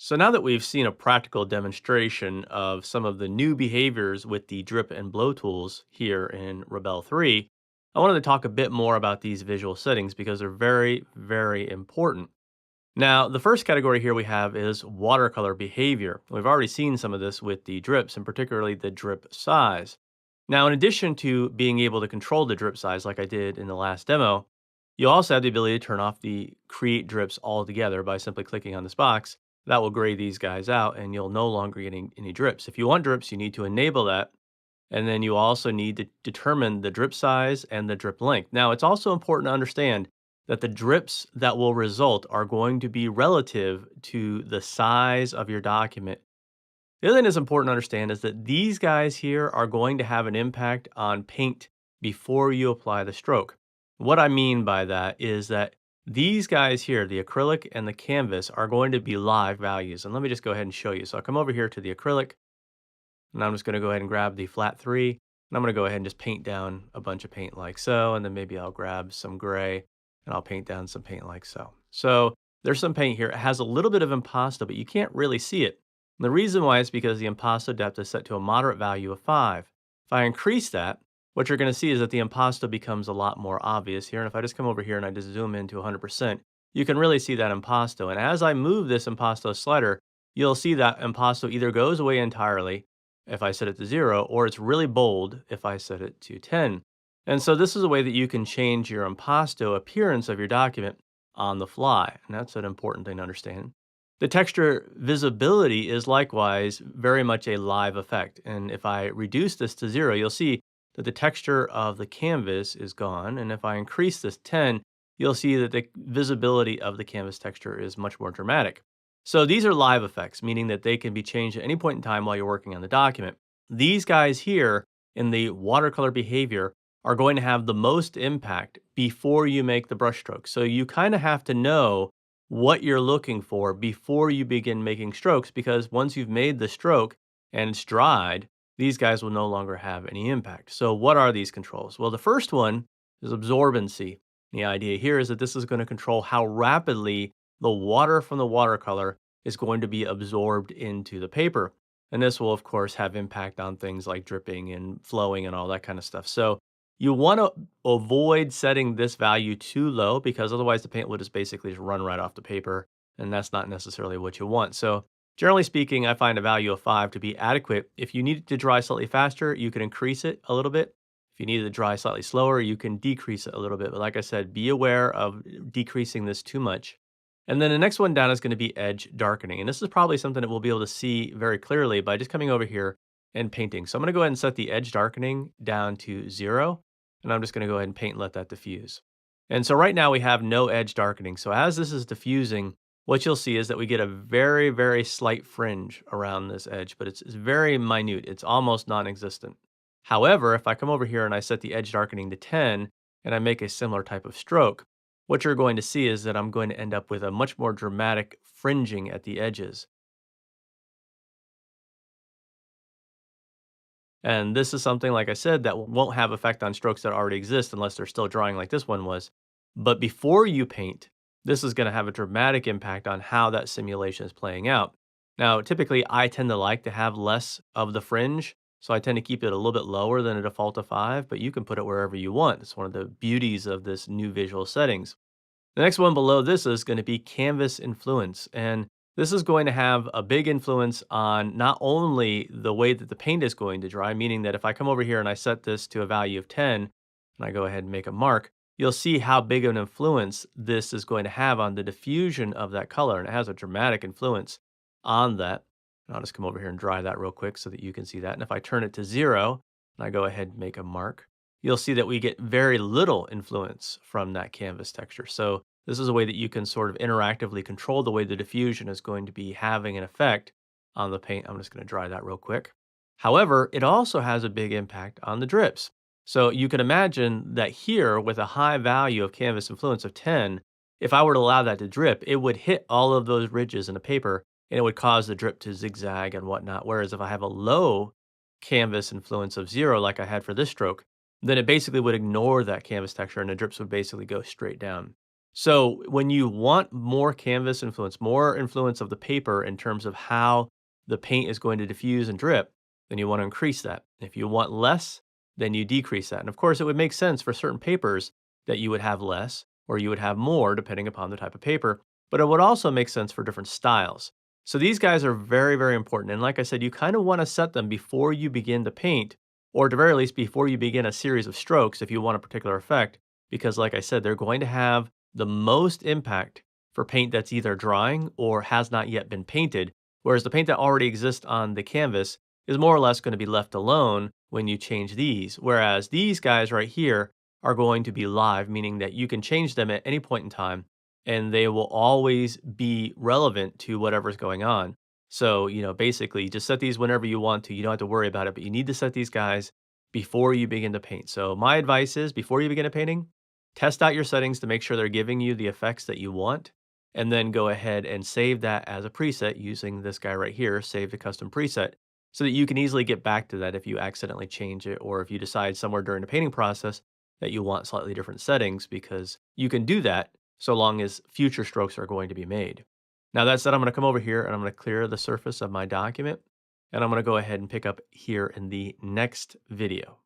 So now that we've seen a practical demonstration of some of the new behaviors with the drip and blow tools here in Rebelle 3, I wanted to talk a bit more about these visual settings because they're very, very important. Now, the first category here we have is watercolor behavior. We've already seen some of this with the drips and particularly the drip size. Now, in addition to being able to control the drip size like I did in the last demo, you also have the ability to turn off the create drips altogether by simply clicking on this box. That will gray these guys out and you'll no longer get any drips. If you want drips, you need to enable that. And then you also need to determine the drip size and the drip length. Now, it's also important to understand that the drips that will result are going to be relative to the size of your document. The other thing that's important to understand is that these guys here are going to have an impact on paint before you apply the stroke. What I mean by that is that these guys here, the acrylic and the canvas, are going to be live values. And let me just go ahead and show you. So I'll come over here to the acrylic, and I'm just going to go ahead and grab the flat 3, and I'm going to go ahead and just paint down a bunch of paint like so, and then maybe I'll grab some gray, and I'll paint down some paint like so. So there's some paint here. It has a little bit of impasto, but you can't really see it. And the reason why is because the impasto depth is set to a moderate value of 5. If I increase that, what you're going to see is that the impasto becomes a lot more obvious here. And if I just come over here and I just zoom in to 100%, you can really see that impasto. And as I move this impasto slider, you'll see that impasto either goes away entirely if I set it to 0, or it's really bold if I set it to 10. And so this is a way that you can change your impasto appearance of your document on the fly. And that's an important thing to understand. The texture visibility is likewise very much a live effect. And if I reduce this to 0, you'll see that the texture of the canvas is gone. And if I increase this 10, you'll see that the visibility of the canvas texture is much more dramatic. So these are live effects, meaning that they can be changed at any point in time while you're working on the document. These guys here in the watercolor behavior are going to have the most impact before you make the brush stroke. So you kind of have to know what you're looking for before you begin making strokes, because once you've made the stroke and it's dried, these guys will no longer have any impact. So what are these controls? Well, the first one is absorbency. The idea here is that this is going to control how rapidly the water from the watercolor is going to be absorbed into the paper. And this will, of course, have impact on things like dripping and flowing and all that kind of stuff. So you want to avoid setting this value too low, because otherwise the paint will just basically just run right off the paper, and that's not necessarily what you want. So generally speaking, I find a value of 5 to be adequate. If you need it to dry slightly faster, you can increase it a little bit. If you need it to dry slightly slower, you can decrease it a little bit. But like I said, be aware of decreasing this too much. And then the next one down is going to be edge darkening. And this is probably something that we'll be able to see very clearly by just coming over here and painting. So I'm going to go ahead and set the edge darkening down to 0. And I'm just going to go ahead and paint and let that diffuse. And so right now we have no edge darkening. So as this is diffusing, what you'll see is that we get a very, very slight fringe around this edge, but it's very minute. It's almost non-existent. However, if I come over here and I set the edge darkening to 10 and I make a similar type of stroke, what you're going to see is that I'm going to end up with a much more dramatic fringing at the edges. And this is something, like I said, that won't have effect on strokes that already exist unless they're still drying like this one was. But before you paint, this is going to have a dramatic impact on how that simulation is playing out. Now, typically, I tend to like to have less of the fringe, so I tend to keep it a little bit lower than a default of 5, but you can put it wherever you want. It's one of the beauties of this new visual settings. The next one below this is going to be canvas influence. And this is going to have a big influence on not only the way that the paint is going to dry, meaning that if I come over here and I set this to a value of 10, and I go ahead and make a mark, you'll see how big of an influence this is going to have on the diffusion of that color. And it has a dramatic influence on that. And I'll just come over here and dry that real quick so that you can see that. And if I turn it to 0, and I go ahead and make a mark, you'll see that we get very little influence from that canvas texture. So this is a way that you can sort of interactively control the way the diffusion is going to be having an effect on the paint. I'm just going to dry that real quick. However, it also has a big impact on the drips. So you can imagine that here, with a high value of canvas influence of 10, if I were to allow that to drip, it would hit all of those ridges in the paper and it would cause the drip to zigzag and whatnot. Whereas if I have a low canvas influence of 0, like I had for this stroke, then it basically would ignore that canvas texture and the drips would basically go straight down. So when you want more canvas influence, more influence of the paper in terms of how the paint is going to diffuse and drip, then you want to increase that. If you want less, then you decrease that. And of course, it would make sense for certain papers that you would have less or you would have more depending upon the type of paper, but it would also make sense for different styles. So these guys are very, very important. And like I said, you kind of want to set them before you begin to paint, or at the very least, before you begin a series of strokes if you want a particular effect, because like I said, they're going to have the most impact for paint that's either drying or has not yet been painted, whereas the paint that already exists on the canvas is more or less going to be left alone when you change these. Whereas these guys right here are going to be live, meaning that you can change them at any point in time and they will always be relevant to whatever's going on. So, basically just set these whenever you want to. You don't have to worry about it, but you need to set these guys before you begin to paint. So, my advice is before you begin to painting, test out your settings to make sure they're giving you the effects that you want, and then go ahead and save that as a preset using this guy right here, save the custom preset, so that you can easily get back to that if you accidentally change it or if you decide somewhere during the painting process that you want slightly different settings, because you can do that so long as future strokes are going to be made. Now that said, I'm going to come over here and I'm going to clear the surface of my document, and I'm going to go ahead and pick up here in the next video.